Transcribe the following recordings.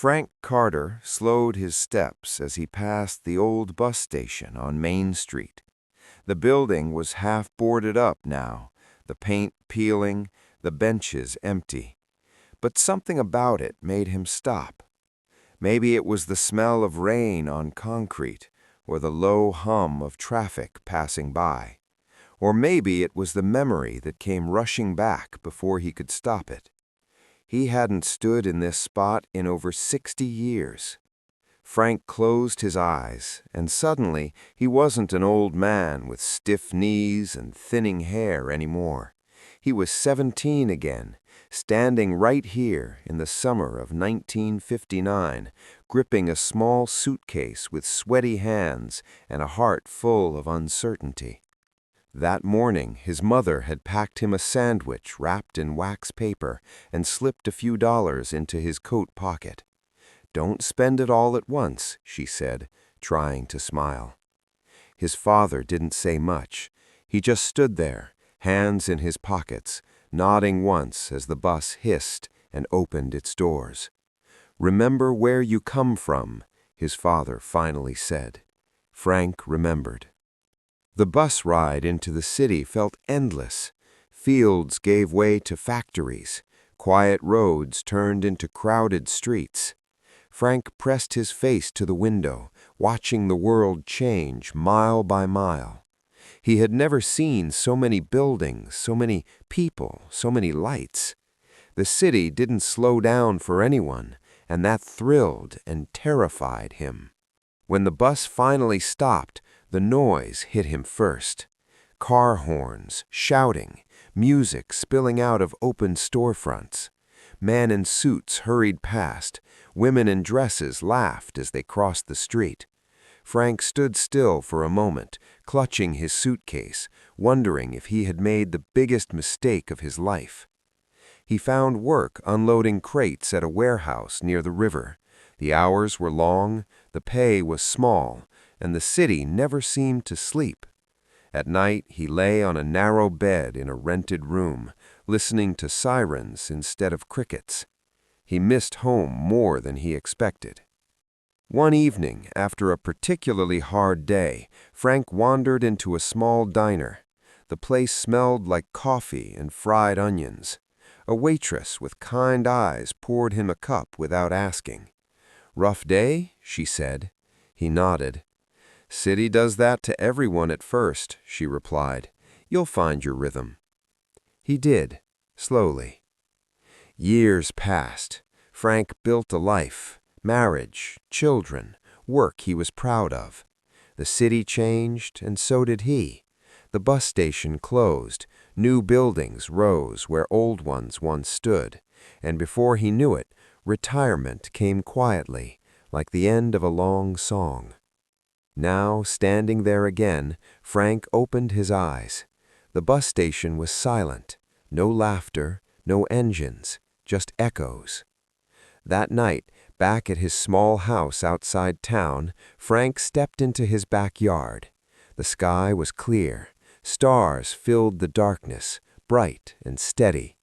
Frank Carter slowed his steps as he passed the old bus station on Main Street. The building was half boarded up now, the paint peeling, the benches empty. But something about it made him stop. Maybe it was the smell of rain on concrete, or the low hum of traffic passing by. Or maybe it was the memory that came rushing back before he could stop it. He hadn't stood in this spot in over 60 years. Frank closed his eyes, and suddenly he wasn't an old man with stiff knees and thinning hair anymore. He was 17 again, standing right here in the summer of 1959, gripping a small suitcase with sweaty hands and a heart full of uncertainty. That morning, his mother had packed him a sandwich wrapped in wax paper and slipped a few dollars into his coat pocket. "Don't spend it all at once," she said, trying to smile. His father didn't say much. He just stood there, hands in his pockets, nodding once as the bus hissed and opened its doors. "Remember where you come from," his father finally said. Frank remembered. The bus ride into the city felt endless. Fields gave way to factories. Quiet roads turned into crowded streets. Frank pressed his face to the window, watching the world change mile by mile. He had never seen so many buildings, so many people, so many lights. The city didn't slow down for anyone, and that thrilled and terrified him. When the bus finally stopped, the noise hit him first. Car horns, shouting, music spilling out of open storefronts. Men in suits hurried past. Women in dresses laughed as they crossed the street. Frank stood still for a moment, clutching his suitcase, wondering if he had made the biggest mistake of his life. He found work unloading crates at a warehouse near the river. The hours were long, the pay was small, and the city never seemed to sleep. At night, he lay on a narrow bed in a rented room, listening to sirens instead of crickets. He missed home more than he expected. One evening, after a particularly hard day, Frank wandered into a small diner. The place smelled like coffee and fried onions. A waitress with kind eyes poured him a cup without asking. "Rough day?" she said. He nodded. "City does that to everyone at first," she replied. "You'll find your rhythm." He did, slowly. Years passed. Frank built a life, marriage, children, work he was proud of. The city changed, and so did he. The bus station closed. New buildings rose where old ones once stood. And before he knew it, retirement came quietly, like the end of a long song. Now, standing there again, Frank opened his eyes. The bus station was silent. No laughter, no engines, just echoes. That night, back at his small house outside town, Frank stepped into his backyard. The sky was clear. Stars filled the darkness, bright and steady.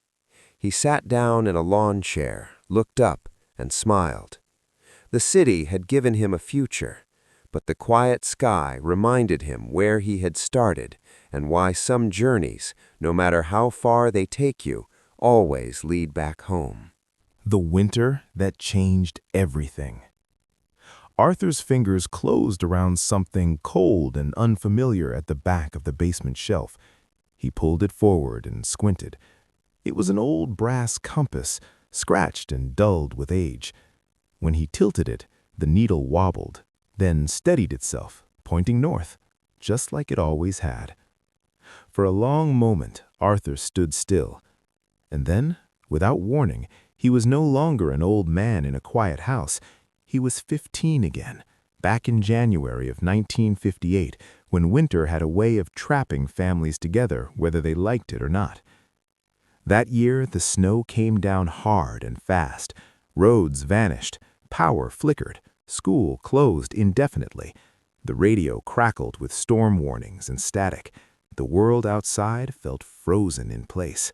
He sat down in a lawn chair, looked up, and smiled. The city had given him a future, but the quiet sky reminded him where he had started and why some journeys, no matter how far they take you, always lead back home. The winter that changed everything. Arthur's fingers closed around something cold and unfamiliar at the back of the basement shelf. He pulled it forward and squinted. It was an old brass compass, scratched and dulled with age. When he tilted it, the needle wobbled, then steadied itself, pointing north, just like it always had. For a long moment, Arthur stood still. And then, without warning, he was no longer an old man in a quiet house. He was 15 again, back in January of 1958, when winter had a way of trapping families together whether they liked it or not. That year, the snow came down hard and fast. Roads vanished, power flickered, school closed indefinitely. The radio crackled with storm warnings and static. The world outside felt frozen in place.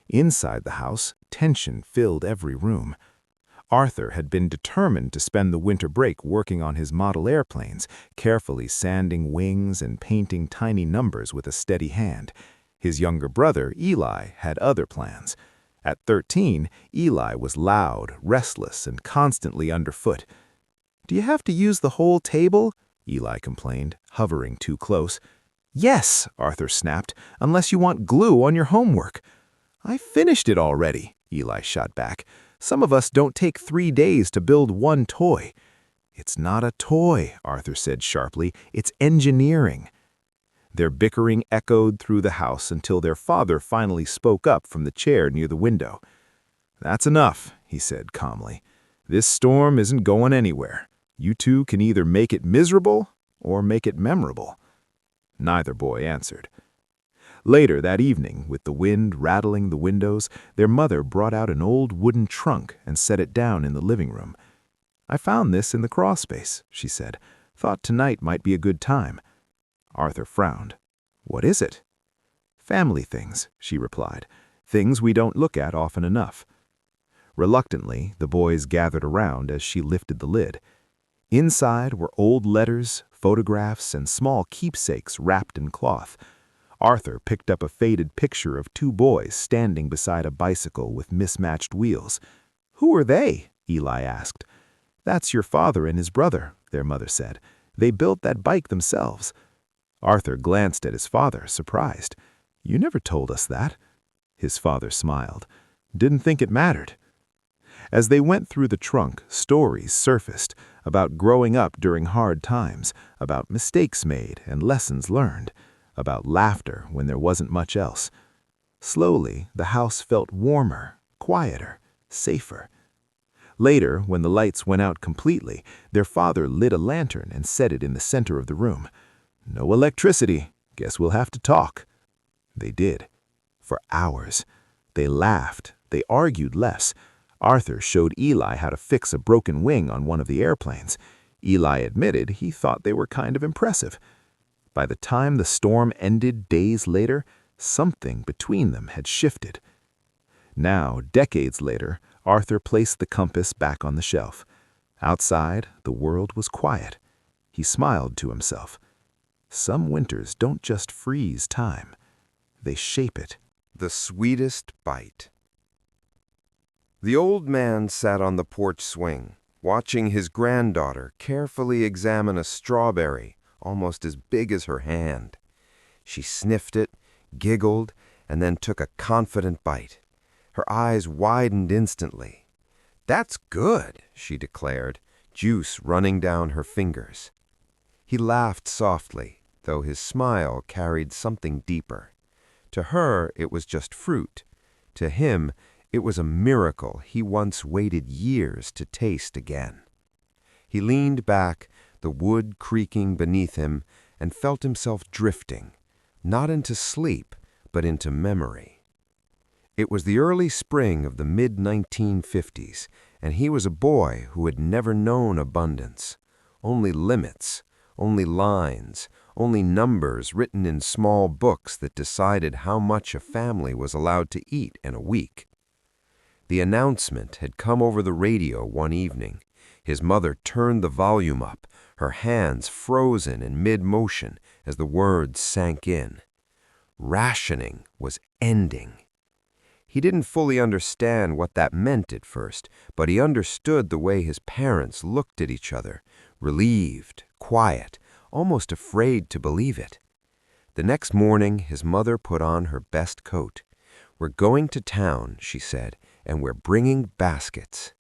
Inside the house, tension filled every room. Arthur had been determined to spend the winter break working on his model airplanes, carefully sanding wings and painting tiny numbers with a steady hand. His younger brother, Eli, had other plans. At 13, Eli was loud, restless, and constantly underfoot. "Do you have to use the whole table?" Eli complained, hovering too close. "Yes," Arthur snapped, "unless you want glue on your homework." "I finished it already," Eli shot back. "Some of us don't take 3 days to build one toy." "It's not a toy," Arthur said sharply. "It's engineering." Their bickering echoed through the house until their father finally spoke up from the chair near the window. "That's enough," he said calmly. "This storm isn't going anywhere. You two can either make it miserable or make it memorable." Neither boy answered. Later that evening, with the wind rattling the windows, their mother brought out an old wooden trunk and set it down in the living room. "I found this in the crawlspace," she said. "Thought tonight might be a good time." Arthur frowned. "What is it?" "Family things," she replied. "Things we don't look at often enough." Reluctantly, the boys gathered around as she lifted the lid. Inside were old letters, photographs, and small keepsakes wrapped in cloth. Arthur picked up a faded picture of 2 boys standing beside a bicycle with mismatched wheels. "Who are they?" Eli asked. "That's your father and his brother," their mother said. "They built that bike themselves." Arthur glanced at his father, surprised. "You never told us that." His father smiled. "Didn't think it mattered." As they went through the trunk, stories surfaced about growing up during hard times, about mistakes made and lessons learned, about laughter when there wasn't much else. Slowly, the house felt warmer, quieter, safer. Later, when the lights went out completely, their father lit a lantern and set it in the center of the room. "No electricity. Guess we'll have to talk." They did. For hours. They laughed. They argued less. Arthur showed Eli how to fix a broken wing on one of the airplanes. Eli admitted he thought they were kind of impressive. By the time the storm ended days later, something between them had shifted. Now, decades later, Arthur placed the compass back on the shelf. Outside, the world was quiet. He smiled to himself. Some winters don't just freeze time. They shape it. The sweetest bite. The old man sat on the porch swing, watching his granddaughter carefully examine a strawberry almost as big as her hand. She sniffed it, giggled, and then took a confident bite. Her eyes widened instantly. "That's good," she declared, juice running down her fingers. He laughed softly, though his smile carried something deeper. To her, it was just fruit. To him, it was a miracle he once waited years to taste again. He leaned back, the wood creaking beneath him, and felt himself drifting, not into sleep, but into memory. It was the early spring of the mid-1950s, and he was a boy who had never known abundance, only limits, only lines, only numbers written in small books that decided how much a family was allowed to eat in a week. The announcement had come over the radio one evening. His mother turned the volume up, her hands frozen in mid-motion as the words sank in. Rationing was ending. He didn't fully understand what that meant at first, but he understood the way his parents looked at each other, relieved, quiet, almost afraid to believe it. The next morning, his mother put on her best coat. "We're going to town," she said, "and we're bringing baskets."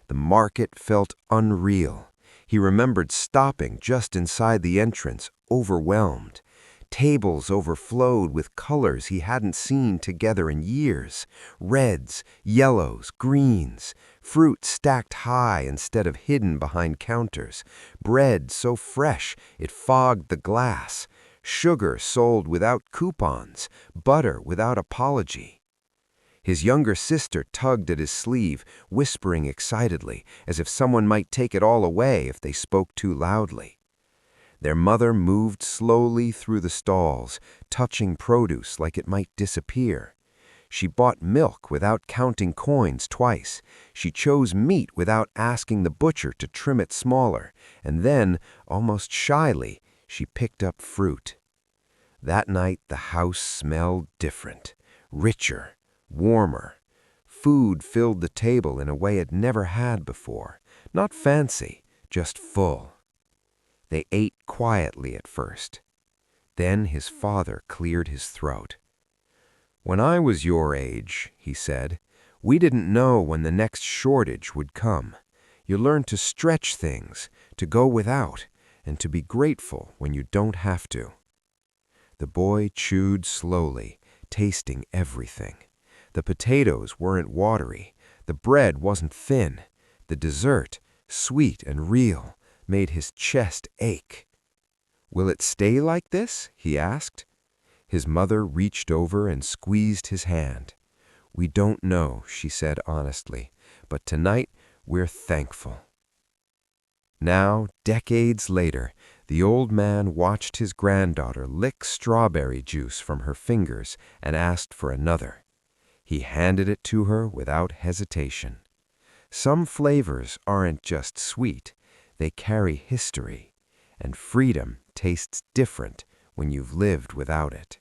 The market felt unreal. He remembered stopping just inside the entrance, overwhelmed. Tables overflowed with colors he hadn't seen together in years. Reds, yellows, greens. Fruit stacked high instead of hidden behind counters. Bread so fresh it fogged the glass. Sugar sold without coupons. Butter without apology. His younger sister tugged at his sleeve, whispering excitedly, as if someone might take it all away if they spoke too loudly. Their mother moved slowly through the stalls, touching produce like it might disappear. She bought milk without counting coins twice. She chose meat without asking the butcher to trim it smaller. And then, almost shyly, she picked up fruit. That night the house smelled different, richer, warmer. Food filled the table in a way it never had before. Not fancy, just full. They ate quietly at first. Then his father cleared his throat. "When I was your age," he said, "we didn't know when the next shortage would come. You learn to stretch things, to go without, and to be grateful when you don't have to." The boy chewed slowly, tasting everything. The potatoes weren't watery. The bread wasn't thin. The dessert, sweet and real, made his chest ache. "Will it stay like this?" he asked. His mother reached over and squeezed his hand. "We don't know," she said honestly, "but tonight we're thankful." Now, decades later, the old man watched his granddaughter lick strawberry juice from her fingers and asked for another. He handed it to her without hesitation. Some flavors aren't just sweet, they carry history, and freedom tastes different when you've lived without it.